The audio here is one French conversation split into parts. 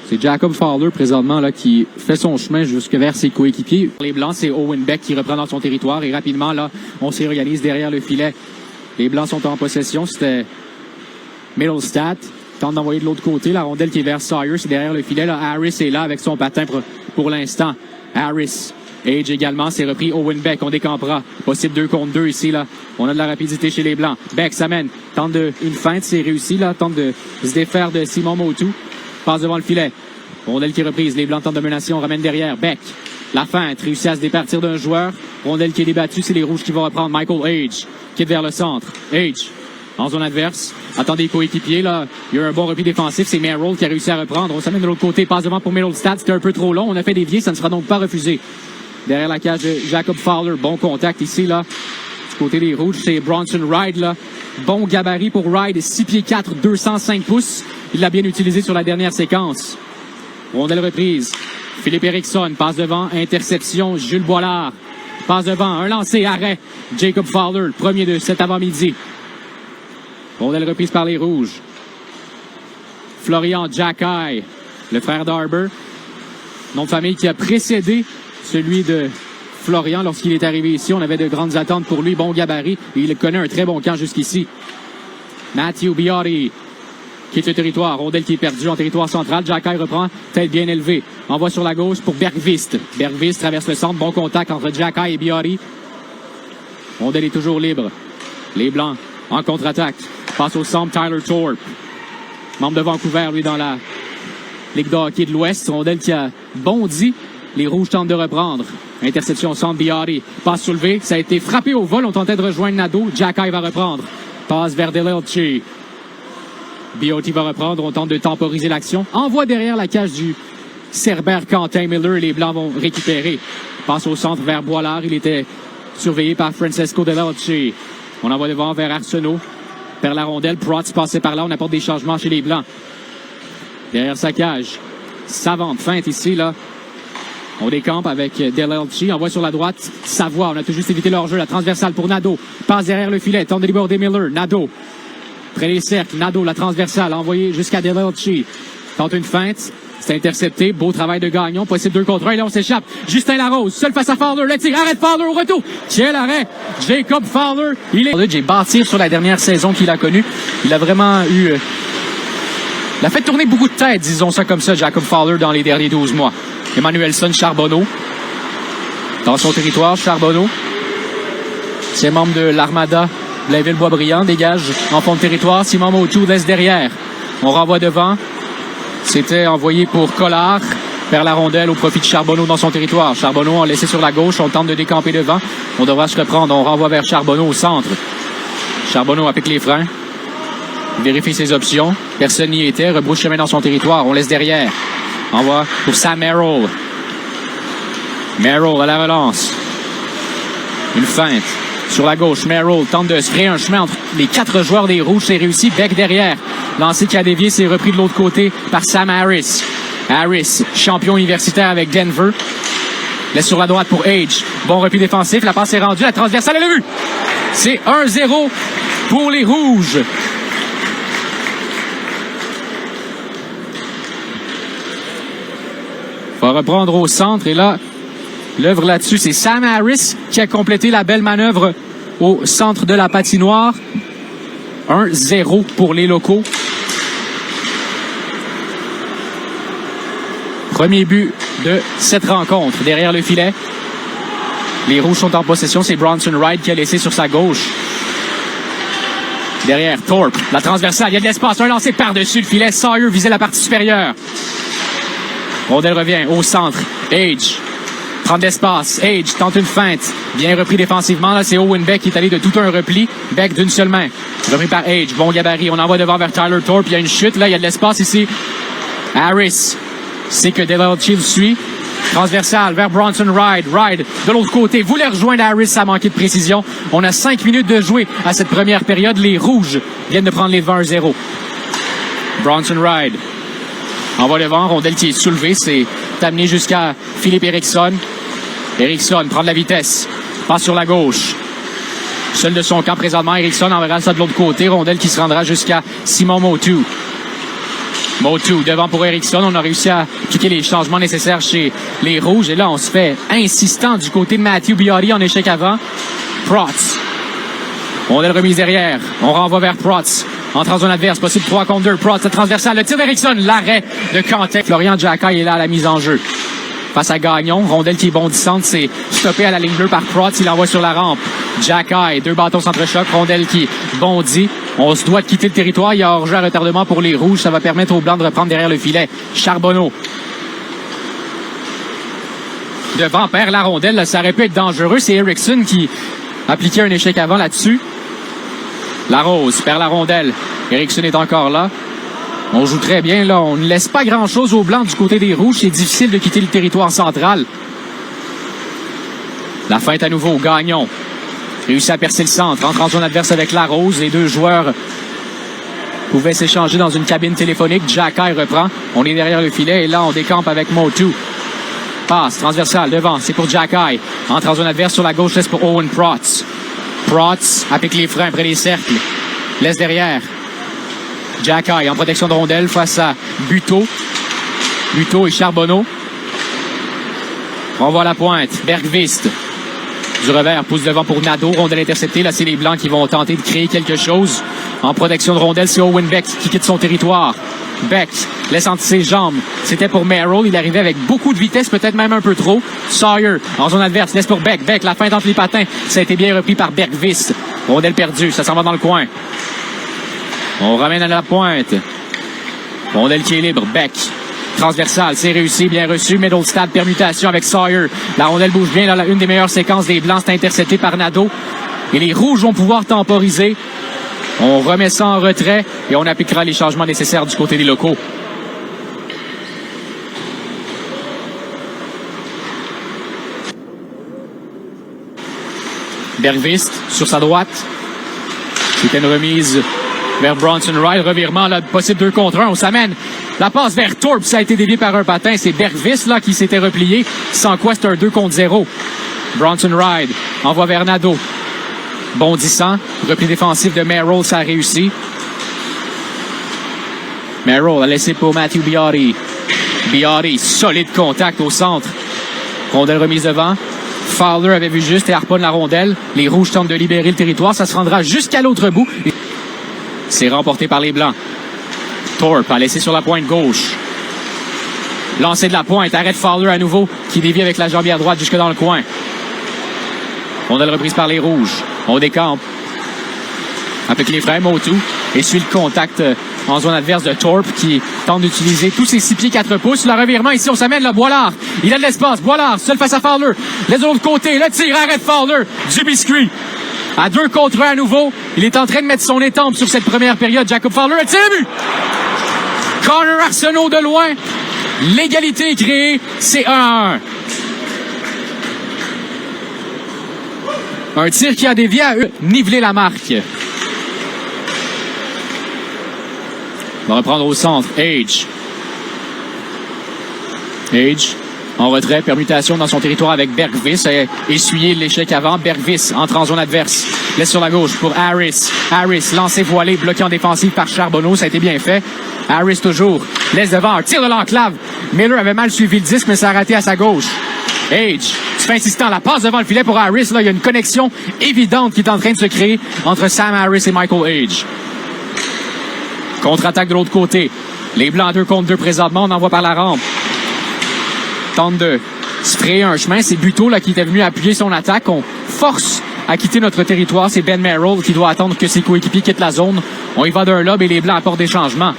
C'est Jacob Fowler, présentement, là, qui fait son chemin jusque vers ses coéquipiers. Les Blancs, c'est Owen Beck qui reprend dans son territoire. Et rapidement, là, on se réorganise derrière le filet. Les Blancs sont en possession. C'était Middlestat. Tente d'envoyer de l'autre côté. La rondelle qui est vers Sawyer, c'est derrière le filet. Là, Harris est là avec son patin pour l'instant. Harris. Age également, c'est repris Owen Beck. On décampera. Possible 2 contre 2 ici, là. On a de la rapidité chez les Blancs. Beck s'amène. Tente une feinte, c'est réussi, là. Tente de se défaire de Simon Motu. Passe devant le filet. Rondelle qui est reprise. Les Blancs tentent domination. Ramène derrière. Beck. La feinte. Réussit à se départir d'un joueur. Rondelle qui est débattue. C'est les Rouges qui vont reprendre. Michael Age. Quitte vers le centre. Age. En zone adverse. Attend des coéquipiers, là. Il y a eu un bon repli défensif. C'est Merrill qui a réussi à reprendre. On s'amène de l'autre côté. Passe devant pour Middlestat. C'était un peu trop long. On a fait dévier. Ça ne sera donc pas refusé. Derrière la cage de Jacob Fowler. Bon contact ici, là. Du côté des Rouges, c'est Bronson Ride, là. Bon gabarit pour Ride. 6 pieds 4, 205 pouces. Il l'a bien utilisé sur la dernière séquence. Rondelle reprise. Philippe Eriksson passe devant. Interception. Jules Boilard passe devant. Un lancé. Arrêt. Jacob Fowler, le premier de cet avant-midi. Rondelle reprise par les Rouges. Florian Jacky, le frère d'Arber. Nom de famille qui a précédé celui de Florian lorsqu'il est arrivé ici. On avait de grandes attentes pour lui. Bon gabarit. Et il connaît un très bon camp jusqu'ici. Matthew Biotti quitte le territoire. Rondelle qui est perdue en territoire central. Jacky reprend. Tête bien élevée. Envoie sur la gauche pour Bergvist. Bergvist traverse le centre. Bon contact entre Jacky et Biotti. Rondelle est toujours libre. Les Blancs en contre-attaque. Passe au centre. Tyler Thorpe. Membre de Vancouver, lui, dans la Ligue de hockey de l'Ouest. Rondelle qui a bondi. Les Rouges tentent de reprendre. Interception au centre, Biotti. Passe soulevée. Ça a été frappé au vol. On tentait de rejoindre Nadeau. Jacky va reprendre. Passe vers Delelche. Biotti va reprendre. On tente de temporiser l'action. Envoie derrière la cage du Cerbère Quentin Miller. Les Blancs vont récupérer. Passe au centre vers Boilard. Il était surveillé par Francesco Delelche. On envoie devant vers Arsenault. Vers la rondelle. Protz passait par là. On apporte des changements chez les Blancs. Derrière sa cage. Savante feinte ici, là. On décampe avec Delelche. Envoie sur la droite. Savoie. On a tout juste évité leur jeu. La transversale pour Nadeau. Passe derrière le filet. Tente de déborder Miller. Nadeau. Près des cercles. Nadeau, la transversale. Envoyé jusqu'à Delelche. Tente une feinte. C'est intercepté. Beau travail de Gagnon. Possible 2 contre 1. Et là, on s'échappe. Justin Larose. Seul face à Fowler. Le tir. Arrête Fowler au retour. Quel arrêt. Jacob Fowler. Il est... J'ai bâti sur la dernière saison qu'il a connue. Il a vraiment eu... Il a fait tourner beaucoup de têtes, disons ça comme ça, Jacob Fowler, dans les derniers 12 mois. Emmanuelson Charbonneau. Dans son territoire, Charbonneau. C'est membre de l'Armada Blainville-Boisbriand. Dégage en fond de territoire. Simon Motu laisse derrière. On renvoie devant. C'était envoyé pour Collard vers la rondelle au profit de Charbonneau dans son territoire. Charbonneau a laissé sur la gauche. On tente de décamper devant. On devra se reprendre. On renvoie vers Charbonneau au centre. Charbonneau applique les freins. Il vérifie ses options. Personne n'y était. Rebrousse chemin dans son territoire. On laisse derrière. Envoie pour Sam Merrill. Merrill à la relance. Une feinte. Sur la gauche, Merrill tente de se créer un chemin entre les 4 joueurs des Rouges. C'est réussi. Beck derrière. Lancé qui a dévié. C'est repris de l'autre côté par Sam Harris. Harris, champion universitaire avec Denver. Laisse sur la droite pour Age. Bon repli défensif. La passe est rendue. La transversale, elle a vu. C'est 1-0 pour les Rouges. Va reprendre au centre et là, l'œuvre là-dessus, c'est Sam Harris qui a complété la belle manœuvre au centre de la patinoire. 1-0 pour les locaux. Premier but de cette rencontre derrière le filet. Les Rouges sont en possession. C'est Bronson Ride qui a laissé sur sa gauche. Derrière, Thorpe, la transversale. Il y a de l'espace. Un lancé par-dessus le filet. Sawyer visait la partie supérieure. Rondelle revient au centre. Age prend de l'espace. Age tente une feinte. Bien repris défensivement. Là, c'est Owen Beck qui est allé de tout un repli. Beck d'une seule main. Repris par Age. Bon gabarit. On envoie devant vers Tyler Thorpe. Il y a une chute. Là, il y a de l'espace ici. Harris. C'est que Delelche le suit. Transversale vers Bronson Ride. Ride de l'autre côté. Voulait rejoindre Harris. Ça a manqué de précision. On a 5 minutes de jouer à cette première période. Les Rouges viennent de prendre les 20-0. Bronson Ride. Envoie le vent, rondelle qui est soulevée, c'est amené jusqu'à Philippe Eriksson. Eriksson prend de la vitesse, passe sur la gauche. Seul de son camp présentement, Eriksson enverra ça de l'autre côté, rondelle qui se rendra jusqu'à Simon Motu. Motu devant pour Eriksson. On a réussi à appliquer les changements nécessaires chez les Rouges. Et là, on se fait insistant du côté de Matthew Biardi en échec avant. Protz. On a le remise derrière. On renvoie vers Protz. Entre en zone adverse. Possible 3 contre 2. Protz, transversal. Le tir d'Eriksson. L'arrêt de Quentin. Florian Xhekaj est là à la mise en jeu. Face à Gagnon. Rondelle qui est bondissante. C'est stoppé à la ligne bleue par Protz. Il l'envoie sur la rampe. Xhekaj. 2 bâtons s'entrechoquent. Rondelle qui bondit. On se doit de quitter le territoire. Il y a hors-jeu à retardement pour les Rouges. Ça va permettre aux Blancs de reprendre derrière le filet. Charbonneau. Devant, perd la rondelle. Là, ça aurait pu être dangereux. C'est Eriksson qui appliquait un échec avant là-dessus. Larose perd la rondelle. Eriksson est encore là. On joue très bien, là. On ne laisse pas grand-chose aux Blancs du côté des Rouges. C'est difficile de quitter le territoire central. La feinte à nouveau. Gagnon réussit à percer le centre. Entre en zone adverse avec Larose. Les deux joueurs pouvaient s'échanger dans une cabine téléphonique. Xhekaj reprend. On est derrière le filet et là, on décampe avec Motu. Passe transversale devant. C'est pour Xhekaj. Entre en zone adverse sur la gauche. Laisse pour Owen Protz. Protz applique les freins près des cercles. Laisse derrière. Xhekaj en protection de rondelle face à Buteau. Buteau et Charbonneau. On voit la pointe. Bergvist. Du revers, pousse devant pour Nadeau. Rondelle interceptée. Là, c'est les Blancs qui vont tenter de créer quelque chose. En protection de rondelle, c'est Owen Beck qui quitte son territoire. Beck laisse entre ses jambes. C'était pour Merrill. Il arrivait avec beaucoup de vitesse, peut-être même un peu trop. Sawyer, en zone adverse, laisse pour Beck. Beck, la feinte entre les patins. Ça a été bien repris par Bergvist. Rondelle perdue. Ça s'en va dans le coin. On ramène à la pointe. Rondelle qui est libre. Beck. Transversal, c'est réussi, bien reçu. Middle stab, permutation avec Sawyer. La rondelle bouge bien dans une des meilleures séquences des Blancs. C'est intercepté par Nadeau. Et les Rouges vont pouvoir temporiser. On remet ça en retrait et on appliquera les changements nécessaires du côté des locaux. Bergvist sur sa droite. C'était une remise vers Bronson Wright. Revirement, là, possible 2 contre 1. On s'amène. La passe vers Thorpe, ça a été dévié par un patin. C'est Bergvist là qui s'était replié. Sans quoi, c'est un 2 contre 0. Bronson Wright envoie vers Nadeau. Bondissant. Repli défensif de Merrill, ça a réussi. Merrill a laissé pour Matthew Biardi. Biardi, solide contact au centre. Rondelle remise devant. Fowler avait vu juste et harponne la rondelle. Les Rouges tentent de libérer le territoire. Ça se rendra jusqu'à l'autre bout. C'est remporté par les Blancs. Thorpe a laissé sur la pointe gauche. Lancé de la pointe. Arrête Fowler à nouveau qui dévie avec la jambière droite jusque dans le coin. Rondelle reprise par les Rouges. On décampe. Applique les freins, Motu. Essuie le contact en zone adverse de Thorpe qui tente d'utiliser tous ses 6 pieds 4 pouces. Le revirement ici, on s'amène là. Boilard. Il a de l'espace. Boilard, seul face à Fowler. Laisse de l'autre côté. Le tir, arrête Fowler. Du biscuit. À 2 contre 1 à nouveau. Il est en train de mettre son étampe sur cette première période. Jacob Fowler, le tir est but. Connor Arsenault de loin. L'égalité est créée. C'est 1-1. Un tir qui a dévié à eux. Niveler la marque. On va reprendre au centre. Age. En retrait. Permutation dans son territoire avec Bergvist. Essuyé l'échec avant. Bergvist entre en zone adverse. Laisse sur la gauche pour Harris. Harris lancé voilé. Bloqué en défensive par Charbonneau. Ça a été bien fait. Harris toujours. Laisse devant. Un tir de l'enclave. Miller avait mal suivi le disque, mais ça a raté à sa gauche. Age. Tu fais insistant. La passe devant le filet pour Harris. Là, il y a une connexion évidente qui est en train de se créer entre Sam Harris et Michael Age. Contre-attaque de l'autre côté. Les Blancs 2 contre 2 présentement. On envoie par la rampe. Tente de se frayer un chemin. C'est Buteau là, qui était venu appuyer son attaque. On force à quitter notre territoire. C'est Ben Merrill qui doit attendre que ses coéquipiers quittent la zone. On y va d'un lob et les Blancs apportent des changements.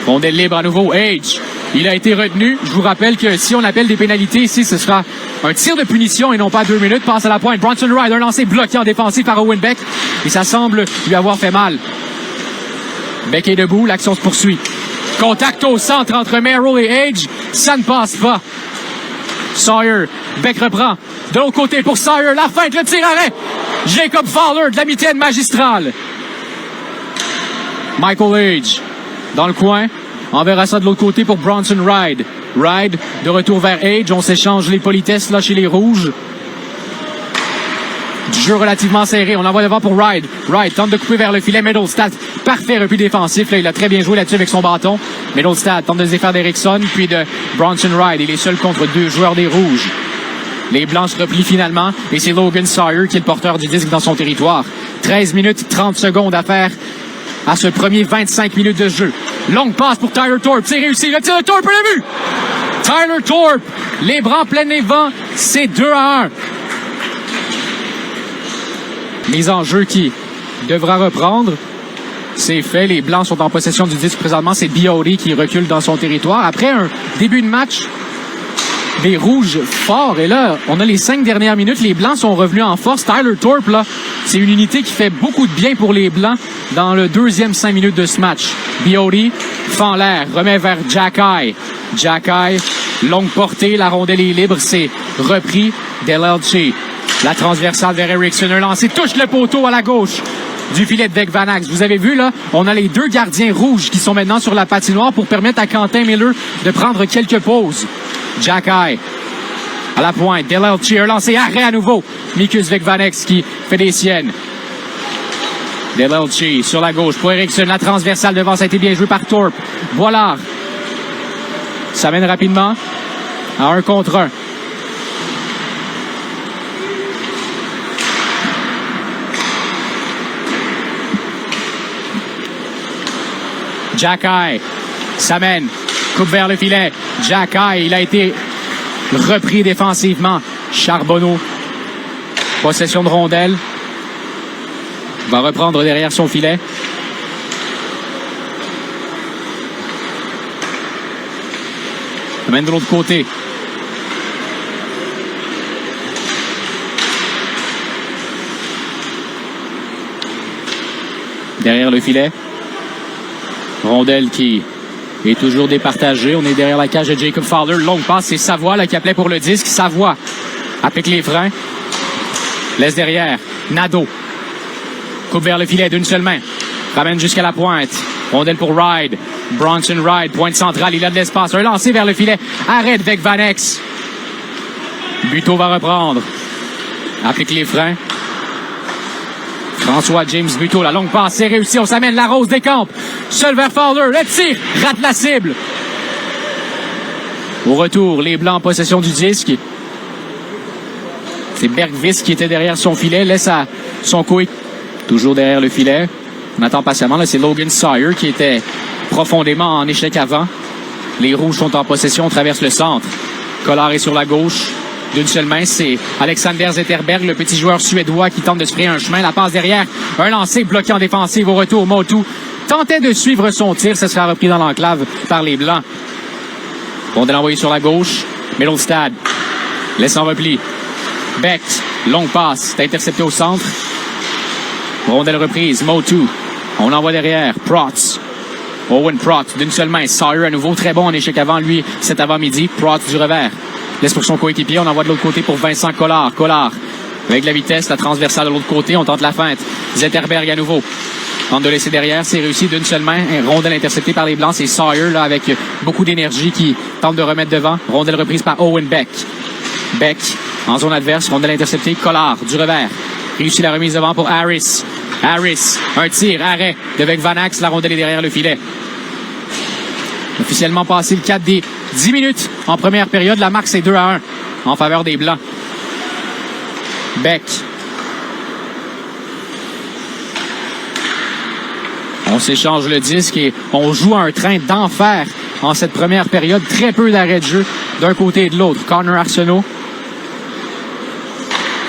Rondelle libre à nouveau. Age. Il a été retenu. Je vous rappelle que si on appelle des pénalités ici, ce sera un tir de punition et non pas 2 minutes. Passe à la pointe. Bronson Wright, un lancé bloqué en défensif par Owen Beck. Et ça semble lui avoir fait mal. Beck est debout. L'action se poursuit. Contact au centre entre Merrill et Age. Ça ne passe pas. Sawyer. Beck reprend. De l'autre côté pour Sawyer. La feinte, le tir arrêt. Jacob Fowler de la mitaine magistrale. Michael Age. Dans le coin. On verra ça de l'autre côté pour Bronson Wright. Wright de retour vers Age. On s'échange les politesses là chez les Rouges. du jeu relativement serré. On envoie devant pour Ride. Ride tente de couper vers le filet. Middlestad, parfait repli défensif. Là, il a très bien joué là-dessus avec son bâton. Middlestad tente de se défaire d'Erickson, puis de Bronson Ride. Il est seul contre 2 joueurs des Rouges. Les Blancs se replient finalement et c'est Logan Sawyer qui est le porteur du disque dans son territoire. 13 minutes 30 secondes à faire à ce premier 25 minutes de jeu. Longue passe pour Tyler Thorpe. C'est réussi. Le tir de Thorpe, le but! Tyler Thorpe, les bras pleins des vents, c'est 2-1. Mise en jeu qui devra reprendre. C'est fait. Les Blancs sont en possession du disque présentement. C'est Biori qui recule dans son territoire. Après un début de match, les Rouges forts. Et là, on a les 5 dernières minutes. Les Blancs sont revenus en force. Tyler Thorpe, là, c'est une unité qui fait beaucoup de bien pour les Blancs dans le deuxième 5 minutes de ce match. Biori fend l'air, remet vers Jacky. Jacky, longue portée, la rondelle est libre, c'est repris d'Elelchi. La transversale vers Erickson, un lancé, touche le poteau à la gauche du filet de Vecvanax. Vous avez vu, là, on a les 2 gardiens rouges qui sont maintenant sur la patinoire pour permettre à Quentin Miller de prendre quelques pauses. Jacky, à la pointe, Delelchi, un lancé, arrêt à nouveau. Mikus Vecvanax qui fait des siennes. Delelchi sur la gauche pour Erickson, la transversale devant, ça a été bien joué par Thorpe. Voilà. Ça mène rapidement à 1 contre 1. Jacky, ça mène, coupe vers le filet. Jacky, il a été repris défensivement. Charbonneau, possession de rondelle, va reprendre derrière son filet. Ça mène de l'autre côté. Derrière le filet. Rondelle qui est toujours départagée. On est derrière la cage de Jacob Fowler. Longue passe, c'est Savoie là, qui appelait pour le disque. Savoie applique les freins. Laisse derrière. Nadeau. Coupe vers le filet d'une seule main. Ramène jusqu'à la pointe. Rondelle pour Ride. Bronson Ride, pointe centrale, il a de l'espace. Un lancé vers le filet. Arrête Vecvanax. Buteau va reprendre. Applique les freins. François James Buteau, la longue passe, c'est réussi. On s'amène, la Rose décampe. Seul vers Fowler, le tir, rate la cible. Au retour, les Blancs en possession du disque. C'est Bergvis qui était derrière son filet, laisse à son coéquipier toujours derrière le filet. On attend patiemment, là c'est Logan Sawyer qui était profondément en échec avant. Les Rouges sont en possession, on traverse le centre. Collard est sur la gauche. D'une seule main, c'est Alexander Zetterberg, le petit joueur suédois qui tente de se frayer un chemin. La passe derrière, un lancer bloqué en défensive. Au retour, Motu tentait de suivre son tir. Ça sera repris dans l'enclave par les Blancs. Rondelle envoyée sur la gauche. Middlestad laisse en repli. Beck, longue passe, c'est intercepté au centre. Rondelle reprise, Motu. On envoie derrière, Protz. Owen Protz, d'une seule main. Sawyer à nouveau, très bon en échec avant lui cet avant-midi. Protz du revers. Laisse pour son coéquipier, on envoie de l'autre côté pour Vincent Collard. Collard, avec la vitesse, la transversale de l'autre côté, on tente la feinte. Zetterberg à nouveau. Tente de laisser derrière, c'est réussi d'une seule main. Rondelle interceptée par les Blancs, c'est Sawyer là, avec beaucoup d'énergie qui tente de remettre devant. Rondelle reprise par Owen Beck. Beck, en zone adverse, rondelle interceptée. Collard, du revers. Réussit la remise devant pour Harris. Harris, un tir, arrêt de Vecvanax, la rondelle est derrière le filet. Officiellement passé le 4 des 10 minutes en première période. La marque, c'est 2-1 en faveur des Blancs. Beck. On s'échange le disque et on joue un train d'enfer en cette première période. Très peu d'arrêts de jeu d'un côté et de l'autre. Connor Arsenault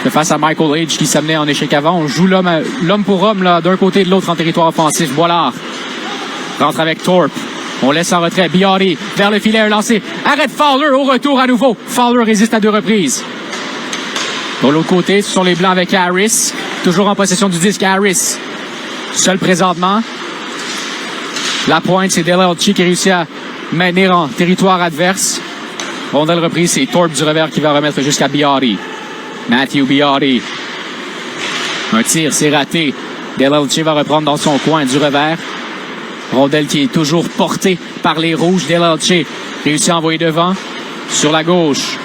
face à Michael Age qui s'amenait en échec avant. On joue l'homme pour homme là, d'un côté et de l'autre en territoire offensif. Boilard rentre avec Thorpe. On laisse en retrait. Biari vers le filet, un lancé. Arrête Fowler au retour à nouveau. Fowler résiste à 2 reprises. De l'autre côté, ce sont les Blancs avec Harris. Toujours en possession du disque, Harris. Seul présentement. La pointe, c'est Delelchi qui réussit à mener en territoire adverse. Rondelle reprise, c'est Thorpe du revers qui va remettre jusqu'à Biari. Matthew Biari. Un tir, c'est raté. Delelchi va reprendre dans son coin du revers. Rondelle qui est toujours portée par les Rouges. Delelchi réussit à envoyer devant. Sur la gauche.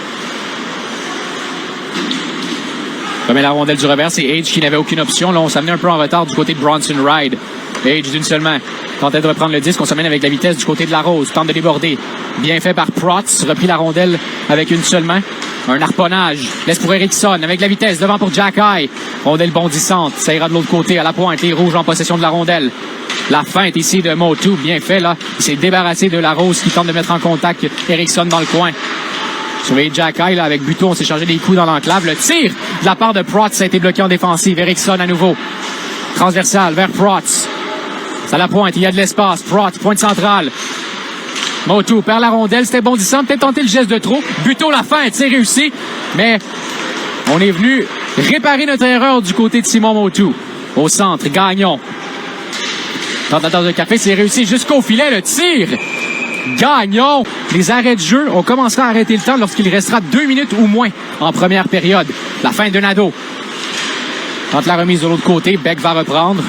Remet la rondelle du revers, c'est Age qui n'avait aucune option. Là, on s'amenait un peu en retard du côté de Bronson Ride. Age d'une seule main. Tentait de reprendre le disque, on s'amène avec la vitesse du côté de la Rose. Tente de déborder. Bien fait par Protz. Repris la rondelle avec une seule main. Un harponnage. Laisse pour Erickson avec la vitesse. Devant pour Jack Eye. Rondelle bondissante. Ça ira de l'autre côté à la pointe. Les Rouges en possession de la rondelle. La feinte ici de Motu. Bien fait là. Il s'est débarrassé de la Rose qui tente de mettre en contact Erickson dans le coin. Surveillé Jack Eye là, avec Buteau. On s'est changé des coups dans l'enclave. Le tir de la part de Protz a été bloqué en défensive. Erickson à nouveau. Transversal vers Protz. À la pointe, il y a de l'espace. Protz, pointe centrale. Motu perd la rondelle, c'était bondissant. Peut-être tenter le geste de trop. Buteau la feinte, c'est réussi. Mais on est venu réparer notre erreur du côté de Simon Motu. Au centre, Gagnon. Tentateur de café, c'est réussi jusqu'au filet. Le tir. Gagnon. Les arrêts de jeu, on commencera à arrêter le temps lorsqu'il restera 2 minutes ou moins en première période. La fin de Nadeau. Tente la remise de l'autre côté, Beck va reprendre.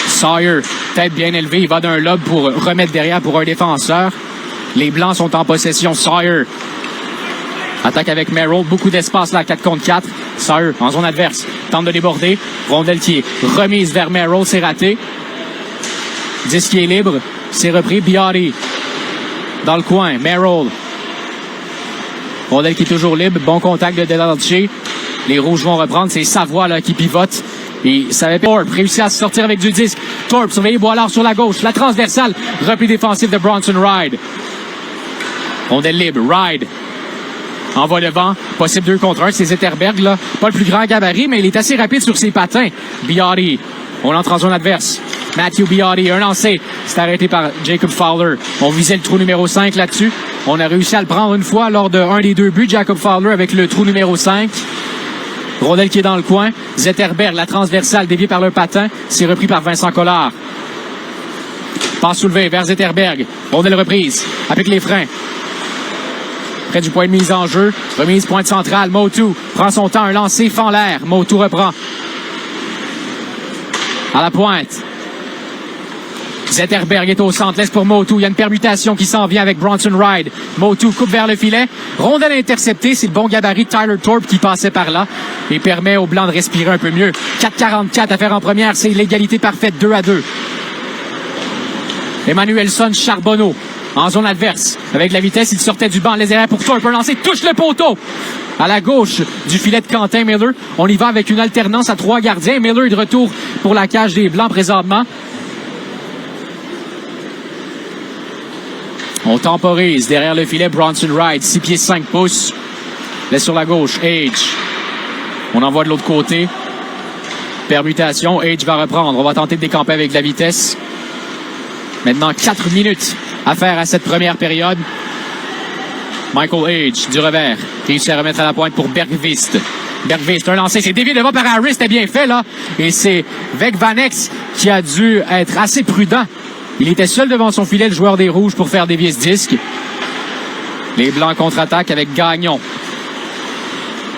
Sawyer, tête bien élevée, il va d'un lob pour remettre derrière pour un défenseur. Les Blancs sont en possession. Sawyer attaque avec Merrill, beaucoup d'espace là, 4 contre 4. Sawyer en zone adverse, tente de déborder. Rondelle qui est remise vers Merrill, c'est raté. Disque qui est libre, c'est repris. Biotti dans le coin, Merrill. Rondelle qui est toujours libre, bon contact de Delarche. Les Rouges vont reprendre, c'est Savoie là, qui pivote. Et ça avait Thorpe réussi à se sortir avec du disque. Thorpe surveillé Boilard sur la gauche. La transversale. Repli défensif de Bronson Ride. Rondelle libre. Ride envoie devant. Possible 2 contre 1. C'est Zetterberg, là. Pas le plus grand gabarit, mais il est assez rapide sur ses patins. Biotti. On entre en zone adverse. Matthew Biotti. Un lancé. C'est arrêté par Jacob Fowler. On visait le trou numéro 5 là-dessus. On a réussi à le prendre une fois lors d'un des 2 buts. Jacob Fowler avec le trou numéro 5. Rondelle qui est dans le coin. Zetterberg, la transversale déviée par le patin. C'est repris par Vincent Collard. Passe soulevée vers Zetterberg. Rondelle reprise. Applique les freins. Près du point de mise en jeu. Remise pointe centrale. Motu prend son temps. Un lancer fend l'air. Motu reprend. À la pointe. Zetterberg est au centre. Laisse pour Motu. Il y a une permutation qui s'en vient avec Bronson Ride. Motu coupe vers le filet. Rondelle interceptée. C'est le bon gabarit de Tyler Thorpe qui passait par là et permet aux Blancs de respirer un peu mieux. 4,44 à faire en première. C'est l'égalité parfaite. 2-2. Emmanuelson Charbonneau en zone adverse. Avec la vitesse, il sortait du banc. Les erreurs pour Thorpe. Un lancer touche le poteau. À la gauche du filet de Quentin Miller. On y va avec une alternance à 3 gardiens. Miller est de retour pour la cage des Blancs présentement. On temporise derrière le filet. Bronson Ride, 6 pieds 5 pouces. Laisse sur la gauche. Age. On envoie de l'autre côté. Permutation. Age va reprendre. On va tenter de décamper avec la vitesse. Maintenant, 4 minutes à faire à cette première période. Michael Age, du revers, qui réussit à remettre à la pointe pour Bergvist. Bergvist, un lancé, c'est dévié devant par Harris, c'était bien fait, là. Et c'est Vec Vanex qui a dû être assez prudent. Il était seul devant son filet, le joueur des Rouges, pour faire dévier ce disque. Les Blancs contre-attaquent avec Gagnon.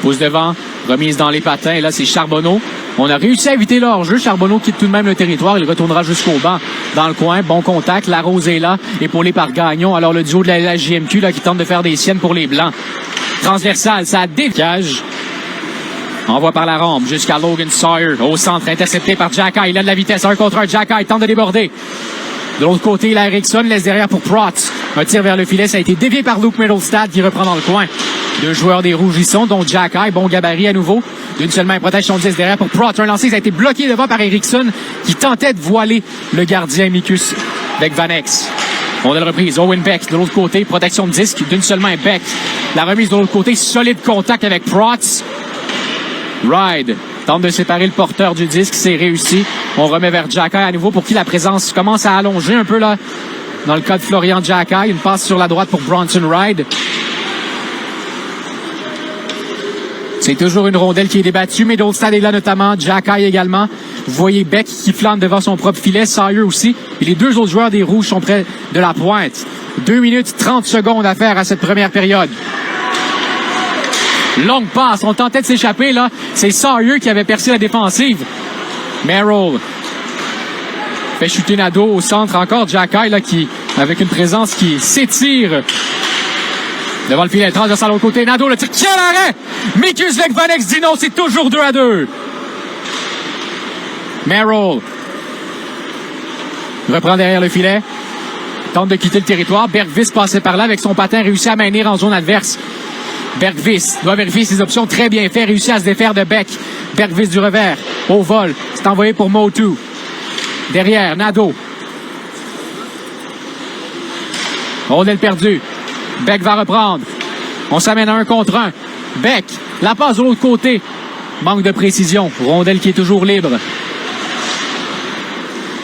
Pousse devant, remise dans les patins. Et là, c'est Charbonneau. On a réussi à éviter le hors-jeu. Charbonneau quitte tout de même le territoire. Il retournera jusqu'au banc dans le coin. Bon contact. La Rose est là, épaulé par Gagnon. Alors, le duo de la JMQ là, qui tente de faire des siennes pour les Blancs. Transversal, ça décage. Envoie par la rampe jusqu'à Logan Sawyer. Au centre, intercepté par Jack Eye. Il a de la vitesse. 1 contre 1. Jack Eye tente de déborder. De l'autre côté, il a Erickson, laisse derrière pour Protz. Un tir vers le filet, ça a été dévié par Luke Middlestad qui reprend dans le coin. 2 joueurs des Rouges y sont, dont Jack Eye, bon gabarit à nouveau. D'une seule main, protège son 10 derrière pour Protz. Un lancer, ça a été bloqué devant par Erickson qui tentait de voiler le gardien Mikus avec Vanex. On a le reprise. Owen Beck de l'autre côté, protection de disque d'une seule main. Beck. La remise de l'autre côté, solide contact avec Protz. Ride. Tente de séparer le porteur du disque, c'est réussi. On remet vers Jack Eye à nouveau pour qui la présence commence à allonger un peu là. Dans le cas de Florian Jack Eye, une passe sur la droite pour Bronson Ride. C'est toujours une rondelle qui est débattue. Middlestad est là notamment, Jack Eye également. Vous voyez Beck qui flanque devant son propre filet, Sawyer aussi. Et les 2 autres joueurs des Rouges sont près de la pointe. 2 minutes 30 secondes à faire à cette première période. Longue passe, on tentait de s'échapper là. C'est Sawyer qui avait percé la défensive. Merrill fait chuter Nadeau au centre. Encore Jack Eye là, qui, avec une présence qui s'étire Devant le filet, transversal à l'autre côté. Nadeau, le tir. Quel arrêt! Mikusz Lekvanek dit non, c'est toujours 2-2. Merrill reprend derrière le filet. Tente de quitter le territoire. Bergqvist passait par là avec son patin, réussit à maintenir en zone adverse. Bergqvist doit vérifier ses options. Très bien fait. Réussit à se défaire de Beck. Bergqvist du revers. Au vol. C'est envoyé pour Motu. Derrière, Nadeau. Rondelle perdue. Beck va reprendre. On s'amène à 1 contre 1. Beck, la passe de l'autre côté. Manque de précision. Rondelle qui est toujours libre.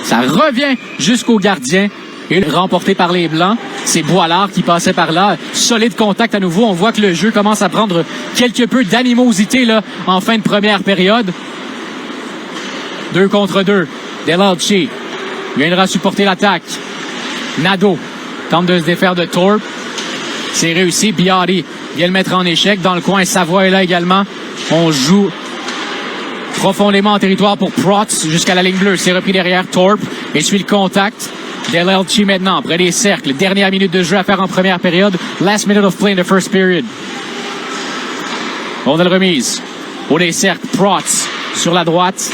Ça revient jusqu'au gardien. Et remporté par les Blancs. C'est Boilard qui passait par là. Solide contact à nouveau. On voit que le jeu commence à prendre quelque peu d'animosité là, en fin de première période. 2 contre 2. Delalci viendra supporter l'attaque. Nadeau tente de se défaire de Thorpe. C'est réussi. Biari vient le mettre en échec. Dans le coin, Savoie est là également. On joue profondément en territoire pour Protz jusqu'à la ligne bleue. C'est repris derrière Thorpe. Essuie le contact. Delalci maintenant, près des cercles. Dernière minute de jeu à faire en première période. Last minute of play in the first period. Rondelle remise. Au des cercles, Protz sur la droite.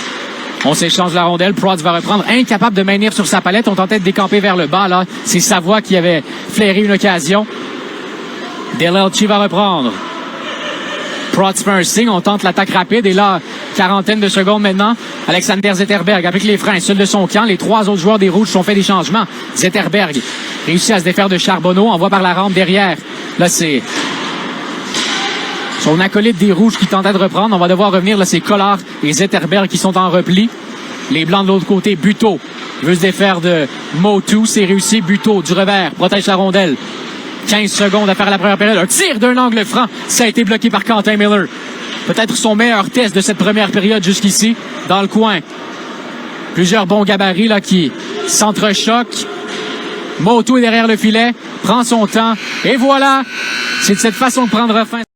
On s'échange la rondelle. Protz va reprendre. Incapable de maintenir sur sa palette. On tentait de décamper vers le bas. Là, c'est Savoie qui avait flairé une occasion. Delalci va reprendre. Protz fait un signe. On tente l'attaque rapide. Et là, quarantaine de secondes maintenant. Alexander Zetterberg applique les freins. Seul de son camp. Les 3 autres joueurs des Rouges ont fait des changements. Zetterberg réussit à se défaire de Charbonneau. Envoie par la rampe derrière. Là, c'est son acolyte des Rouges qui tentait de reprendre. On va devoir revenir. Là, c'est Collard et Zetterberg qui sont en repli. Les Blancs de l'autre côté. Buteau veut se défaire de Motu. C'est réussi. Buteau du revers protège la rondelle. 15 secondes à faire la première période. Un tir d'un angle franc. Ça a été bloqué par Quentin Miller. Peut-être son meilleur test de cette première période jusqu'ici. Dans le coin. Plusieurs bons gabarits là qui s'entrechoquent. Motu est derrière le filet. Prend son temps. Et voilà. C'est de cette façon de prendre fin.